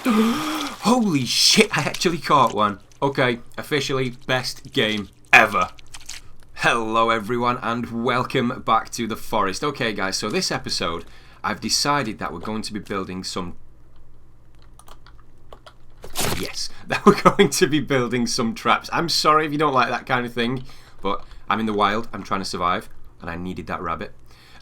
Holy shit, I actually caught one. Okay, officially best game ever. Hello everyone and welcome back to the forest. Okay guys, so this episode I've decided that we're going to be building some... Yes, that we're going to be building some traps. I'm sorry if you don't like that kind of thing, but I'm in the wild, I'm trying to survive, and I needed that rabbit.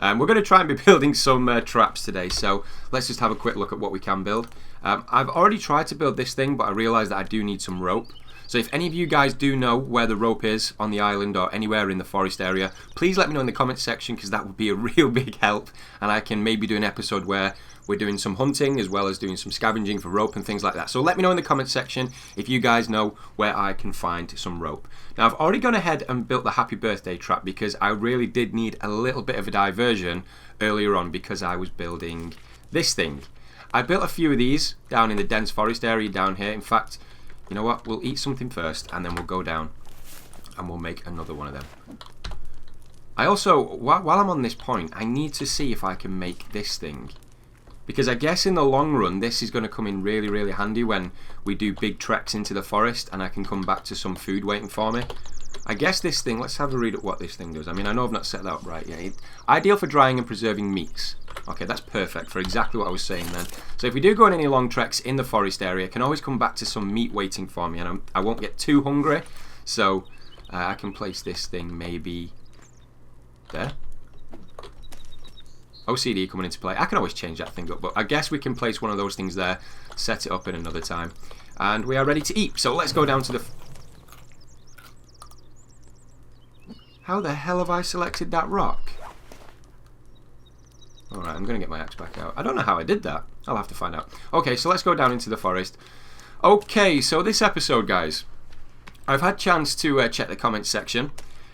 We're going to try and be building some traps today, so let's just have a quick look at what we can build. I've already tried to build this thing, but I realised that I do need some rope. So if any of you guys do know where the rope is on the island or anywhere in the forest area, please let me know in the comments section, because that would be a real big help, and I can maybe do an episode where we're doing some hunting as well as doing some scavenging for rope and things like that. So let me know in the comments section if you guys know where I can find some rope. Now I've already gone ahead and built the happy birthday trap because I really did need a little bit of a diversion earlier on because I was building this thing. I built a few of these down in the dense forest area down here. In fact, you know what, we'll eat something first and then we'll go down and we'll make another one of them. I also, while I'm on this point, I need to see if I can make this thing, because I guess in the long run this is going to come in really handy when we do big treks into the forest and I can come back to some food waiting for me. I guess this thing, let's have a read at what this thing does. I mean, I know I've not set that up right yet. Ideal for drying and preserving meats. Okay, that's perfect for exactly what I was saying then. So if we do go on any long treks in the forest area, I can always come back to some meat waiting for me, and I won't get too hungry. So I can place this thing maybe there. OCD coming into play. I can always change that thing up, but I guess we can place one of those things there, set it up in another time, and we are ready to eat. So let's go down to the... How the hell have I selected that rock? Alright, I'm going to get my axe back out. I don't know how I did that. I'll have to find out. Okay, so let's go down into the forest. Okay, so this episode, guys, I've had chance to check the comments section.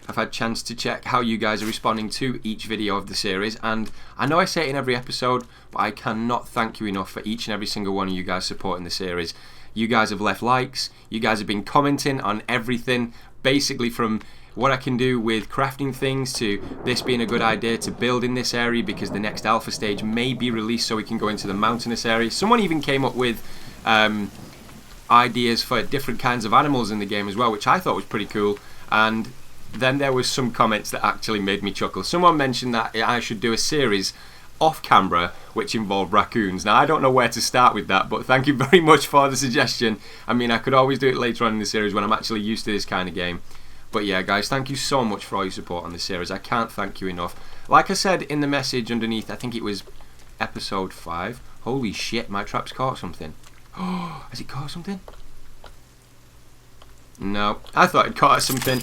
I've had chance to check how you guys are responding to each video of the series, and I know I say it in every episode, but I cannot thank you enough for each and every single one of you guys supporting the series. You guys have left likes, you guys have been commenting on everything, basically from what I can do with crafting things to this being a good idea to build in this area because the next alpha stage may be released so we can go into the mountainous area. Someone even came up with ideas for different kinds of animals in the game as well, which I thought was pretty cool. And then there was some comments that actually made me chuckle. Someone mentioned that I should do a series off camera which involved raccoons. Now I don't know where to start with that, but thank you very much for the suggestion. I mean, I could always do it later on in the series when I'm actually used to this kind of game. But yeah guys, thank you so much for all your support on this series. I can't thank you enough. Like I said in the message underneath, I think it was episode 5. Holy shit, my trap's caught something. Oh, has it caught something? No, I thought it caught something.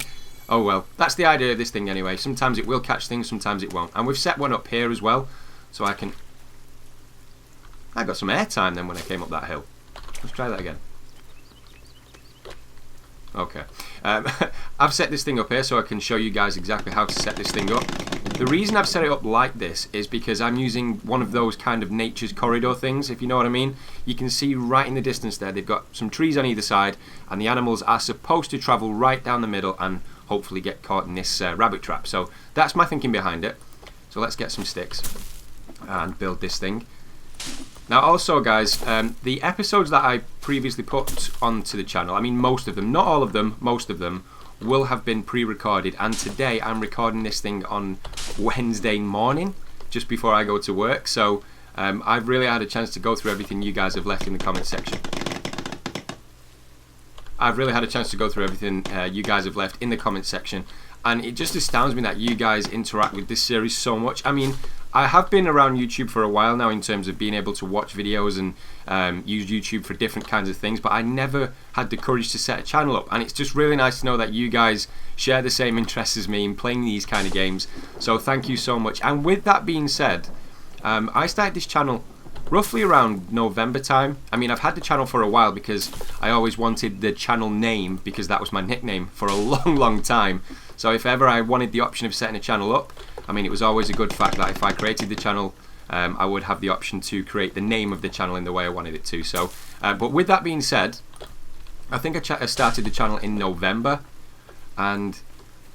Oh well, that's the idea of this thing anyway. Sometimes it will catch things, sometimes it won't. And we've set one up here as well, so I can... I got some airtime then when I came up that hill. Let's try that again. Okay. I've set this thing up here so I can show you guys exactly how to set this thing up. The reason I've set it up like this is because I'm using one of those kind of nature's corridor things, if you know what I mean. You can see right in the distance there, they've got some trees on either side, and the animals are supposed to travel right down the middle and hopefully get caught in this rabbit trap. So that's my thinking behind it. So let's get some sticks and build this thing. Now also guys, the episodes that I previously put onto the channel, I mean most of them, not all of them, most of them will have been pre-recorded, and today I'm recording this thing on Wednesday morning, just before I go to work, so I've really had a chance to go through everything you guys have left in the comment section. I've really had a chance to go through everything you guys have left in the comment section, and it just astounds me that you guys interact with this series so much. I mean, I have been around YouTube for a while now in terms of being able to watch videos and use YouTube for different kinds of things, but I never had the courage to set a channel up, and it's just really nice to know that you guys share the same interests as me in playing these kind of games, so thank you so much. And with that being said, I started this channel roughly around November time. I mean, I've had the channel for a while because I always wanted the channel name because that was my nickname for a long time. So if ever I wanted the option of setting a channel up, I mean, it was always a good fact that if I created the channel, I would have the option to create the name of the channel in the way I wanted it to. So, but with that being said, I think I started the channel in November, and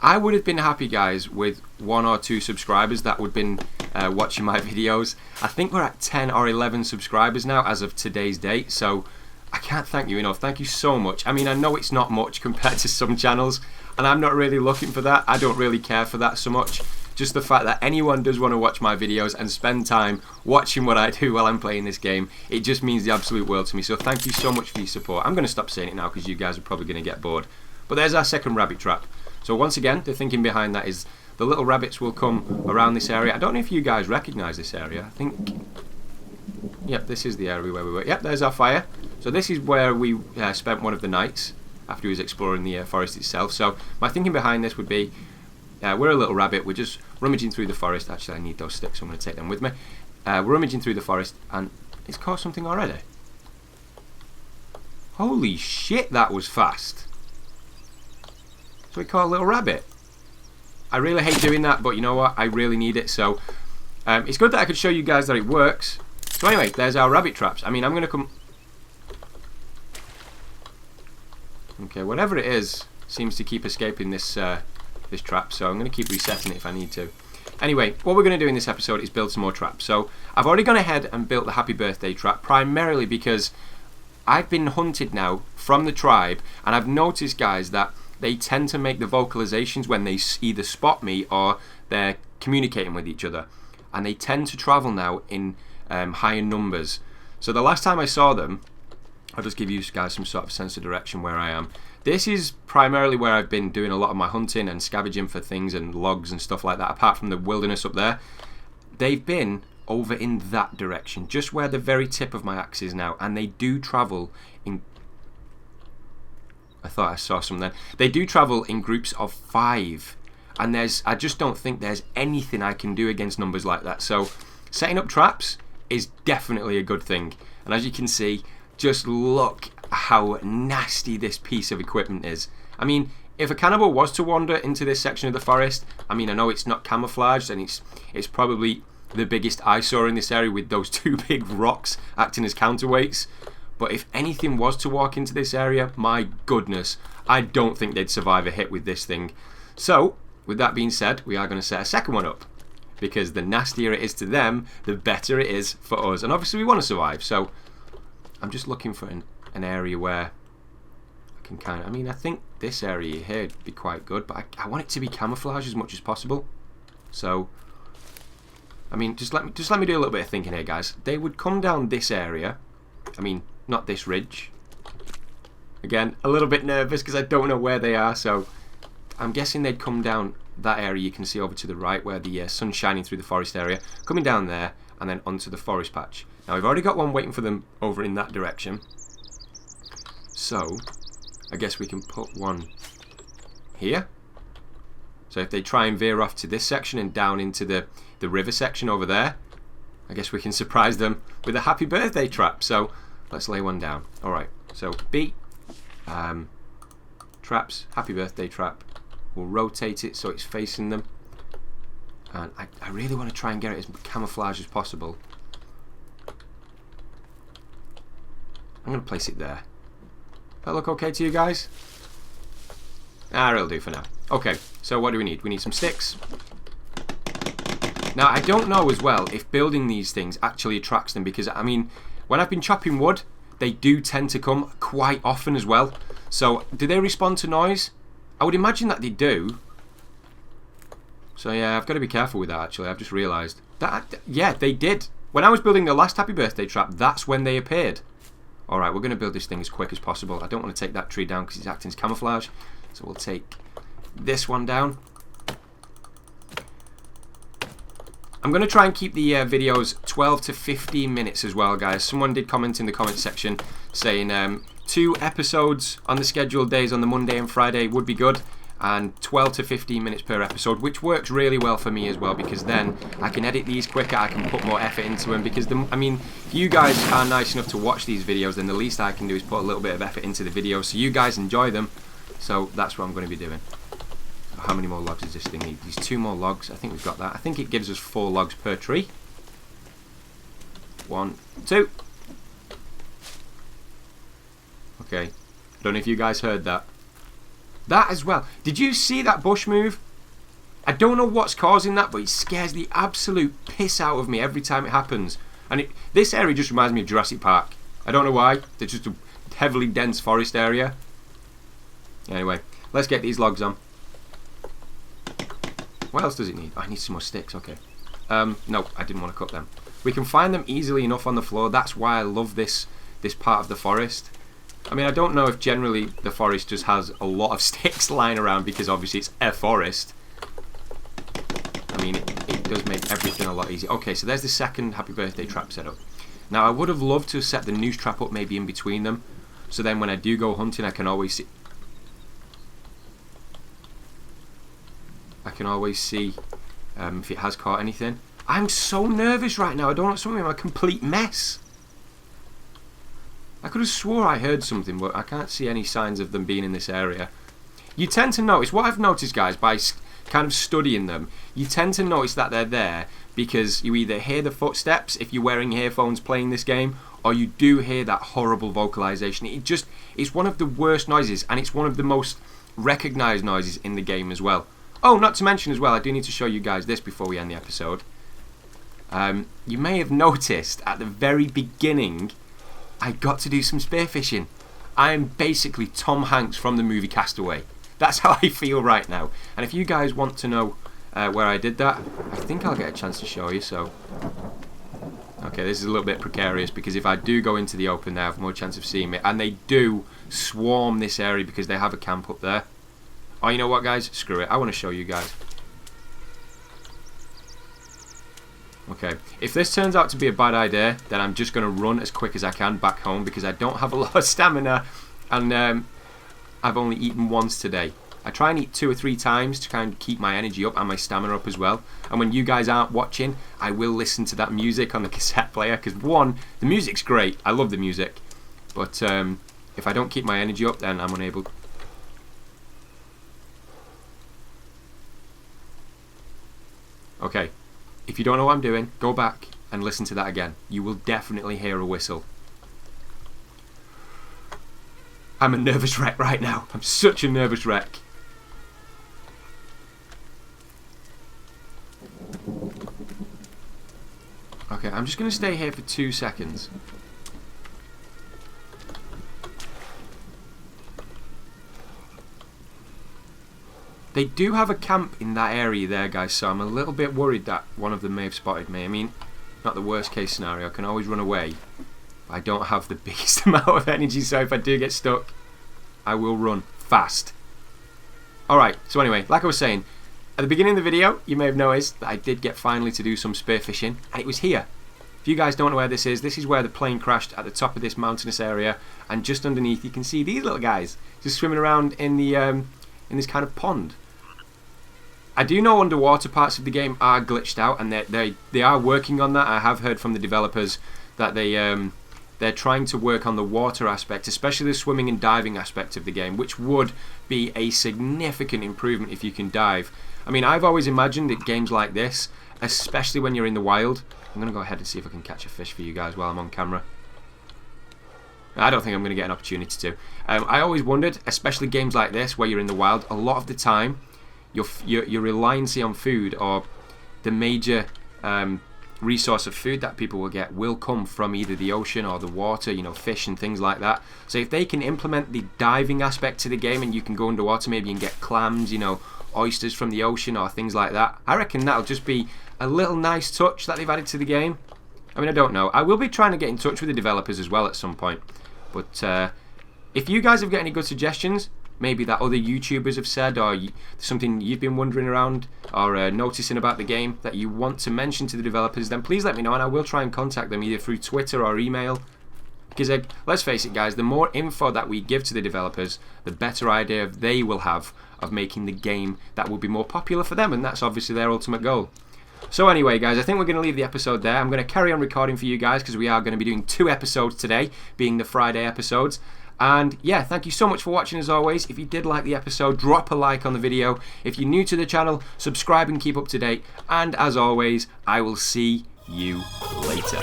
I would have been happy, guys, with 1 or 2 subscribers that would have been watching my videos. I think we're at 10 or 11 subscribers now as of today's date, so I can't thank you enough. Thank you so much. I mean, I know it's not much compared to some channels, and I'm not really looking for that. I don't really care for that so much. Just the fact that anyone does want to watch my videos and spend time watching what I do while I'm playing this game, it just means the absolute world to me. So thank you so much for your support. I'm going to stop saying it now because you guys are probably going to get bored. But there's our second rabbit trap. So once again, the thinking behind that is the little rabbits will come around this area. I don't know if you guys recognise this area. I think... Yep, this is the area where we were. Yep, there's our fire. So this is where we spent one of the nights after we was exploring the forest itself. So my thinking behind this would be, we're a little rabbit. We're just rummaging through the forest. Actually, I need those sticks, so I'm going to take them with me. We're rummaging through the forest, and it's caught something already. Holy shit, that was fast. So we caught a little rabbit. I really hate doing that, but you know what? I really need it. So it's good that I could show you guys that it works. So anyway, there's our rabbit traps. I mean, I'm going to come... Okay, whatever it is seems to keep escaping this this trap, so I'm going to keep resetting it if I need to. Anyway, what we're going to do in this episode is build some more traps. So I've already gone ahead and built the happy birthday trap, primarily because I've been hunted now from the tribe, and I've noticed, guys, that they tend to make the vocalizations when they either spot me or they're communicating with each other, and they tend to travel now in higher numbers. So the last time I saw them, I'll just give you guys some sort of sense of direction where I am. This is primarily where I've been doing a lot of my hunting and scavenging for things and logs and stuff like that, apart from the wilderness up there. They've been over in that direction, just where the very tip of my axe is now, and they do travel in... I thought I saw some then. They do travel in groups of 5, and I just don't think there's anything I can do against numbers like that. So setting up traps is definitely a good thing, and as you can see, just look how nasty this piece of equipment is. I mean, if a cannibal was to wander into this section of the forest, I mean, I know it's not camouflaged, and it's probably the biggest eyesore in this area with those 2 big rocks acting as counterweights. But if anything was to walk into this area, my goodness, I don't think they'd survive a hit with this thing. So, with that being said, we are going to set a second one up, because the nastier it is to them, the better it is for us. And obviously we want to survive, so I'm just looking for an area where I can kind of... I mean, I think this area here would be quite good, but I want it to be camouflaged as much as possible. So, I mean, just let me do a little bit of thinking here, guys. They would come down this area. I mean, not this ridge. Again, a little bit nervous because I don't know where they are, so I'm guessing they'd come down that area you can see over to the right where the sun's shining through the forest area, coming down there and then onto the forest patch. Now, we've already got one waiting for them over in that direction, so I guess we can put one here. So if they try and veer off to this section and down into the river section over there, I guess we can surprise them with a happy birthday trap. So let's lay one down. Alright, so B, traps, happy birthday trap. We'll rotate it so it's facing them. And I really want to try and get it as camouflaged as possible. I'm going to place it there. That look okay to you guys? Ah, it'll do for now. Okay, so what do we need? We need some sticks. Now, I don't know as well if building these things actually attracts them, because, I mean, when I've been chopping wood, they do tend to come quite often as well. So, do they respond to noise? I would imagine that they do. So, yeah, I've got to be careful with that, actually. I've just realised. Yeah, they did. When I was building the last happy birthday trap, that's when they appeared. Alright, we're going to build this thing as quick as possible. I don't want to take that tree down because it's acting as camouflage. So we'll take this one down. I'm going to try and keep the videos 12 to 15 minutes as well, guys. Someone did comment in the comment section saying 2 episodes on the scheduled days on the Monday and Friday would be good, and 12 to 15 minutes per episode, which works really well for me as well, because then I can edit these quicker, I can put more effort into them, because I mean, if you guys are nice enough to watch these videos, then the least I can do is put a little bit of effort into the videos so you guys enjoy them. So that's what I'm going to be doing. How many more logs does this thing need? These 2 more logs, I think we've got that. I think it gives us 4 logs per tree. 1, 2. Okay, I don't know if you guys heard that. That as well. Did you see that bush move? I don't know what's causing that, but it scares the absolute piss out of me every time it happens. And this area just reminds me of Jurassic Park. I don't know why. It's just a heavily dense forest area. Anyway, let's get these logs on. What else does it need? Oh, I need some more sticks, okay. No, I didn't want to cut them. We can find them easily enough on the floor. That's why I love this part of the forest. I mean, I don't know if generally the forest just has a lot of sticks lying around because obviously it's a forest. I mean, it does make everything a lot easier. Okay, so there's the second happy birthday trap set up. Now, I would have loved to set the noose trap up maybe in between them. So then when I do go hunting, I can always see... if it has caught anything. I'm so nervous right now. I don't want something. I'm a complete mess. I could have swore I heard something, but I can't see any signs of them being in this area. You tend to notice, what I've noticed, guys, by kind of studying them, you tend to notice that they're there because you either hear the footsteps if you're wearing earphones playing this game, or you do hear that horrible vocalization. It's one of the worst noises, and it's one of the most recognized noises in the game as well. Oh, not to mention as well, I do need to show you guys this before we end the episode. You may have noticed at the very beginning, I got to do some spearfishing. I am basically Tom Hanks from the movie Castaway. That's how I feel right now. And if you guys want to know where I did that, I think I'll get a chance to show you. So, okay, this is a little bit precarious because if I do go into the open, they have more chance of seeing me. And they do swarm this area because they have a camp up there. Oh, you know what, guys? Screw it. I want to show you guys. Okay, if this turns out to be a bad idea, then I'm just going to run as quick as I can back home because I don't have a lot of stamina and I've only eaten once today. I try and eat 2 or 3 times to kind of keep my energy up and my stamina up as well. And when you guys aren't watching, I will listen to that music on the cassette player because, one, the music's great. I love the music. But if I don't keep my energy up, then I'm unable... Okay. If you don't know what I'm doing, go back and listen to that again. You will definitely hear a whistle. I'm a nervous wreck right now. I'm such a nervous wreck. Okay, I'm just going to stay here for 2 seconds. They do have a camp in that area there, guys, so I'm a little bit worried that one of them may have spotted me. I mean, not the worst case scenario. I can always run away. I don't have the biggest amount of energy, so if I do get stuck, I will run fast. Alright, so anyway, like I was saying, at the beginning of the video, you may have noticed that I did get finally to do some spearfishing, and it was here. If you guys don't know where this is where the plane crashed at the top of this mountainous area, and just underneath you can see these little guys just swimming around in the in this kind of pond. I do know underwater parts of the game are glitched out, and they are working on that. I have heard from the developers that they're trying to work on the water aspect, especially the swimming and diving aspect of the game, which would be a significant improvement if you can dive. I mean, I've always imagined that games like this, especially when you're in the wild... I'm going to go ahead and see if I can catch a fish for you guys while I'm on camera. I don't think I'm going to get an opportunity to. I always wondered, especially games like this where you're in the wild, a lot of the time your reliance on food, or the major resource of food that people will get, will come from either the ocean or the water, you know, fish and things like that. So if they can implement the diving aspect to the game and you can go underwater maybe and get clams, you know, oysters from the ocean or things like that, I reckon that'll just be a little nice touch that they've added to the game. I mean, I don't know. I will be trying to get in touch with the developers as well at some point. But if you guys have got any good suggestions, maybe that other YouTubers have said, or something you've been wondering around or noticing about the game that you want to mention to the developers, then please let me know and I will try and contact them either through Twitter or email. Because let's face it, guys, the more info that we give to the developers, the better idea they will have of making the game that will be more popular for them, and that's obviously their ultimate goal. So anyway, guys, I think we're going to leave the episode there. I'm going to carry on recording for you guys because we are going to be doing 2 episodes today, being the Friday episodes. And yeah, thank you so much for watching as always. If you did like the episode, drop a like on the video. If you're new to the channel, subscribe and keep up to date. And as always, I will see you later.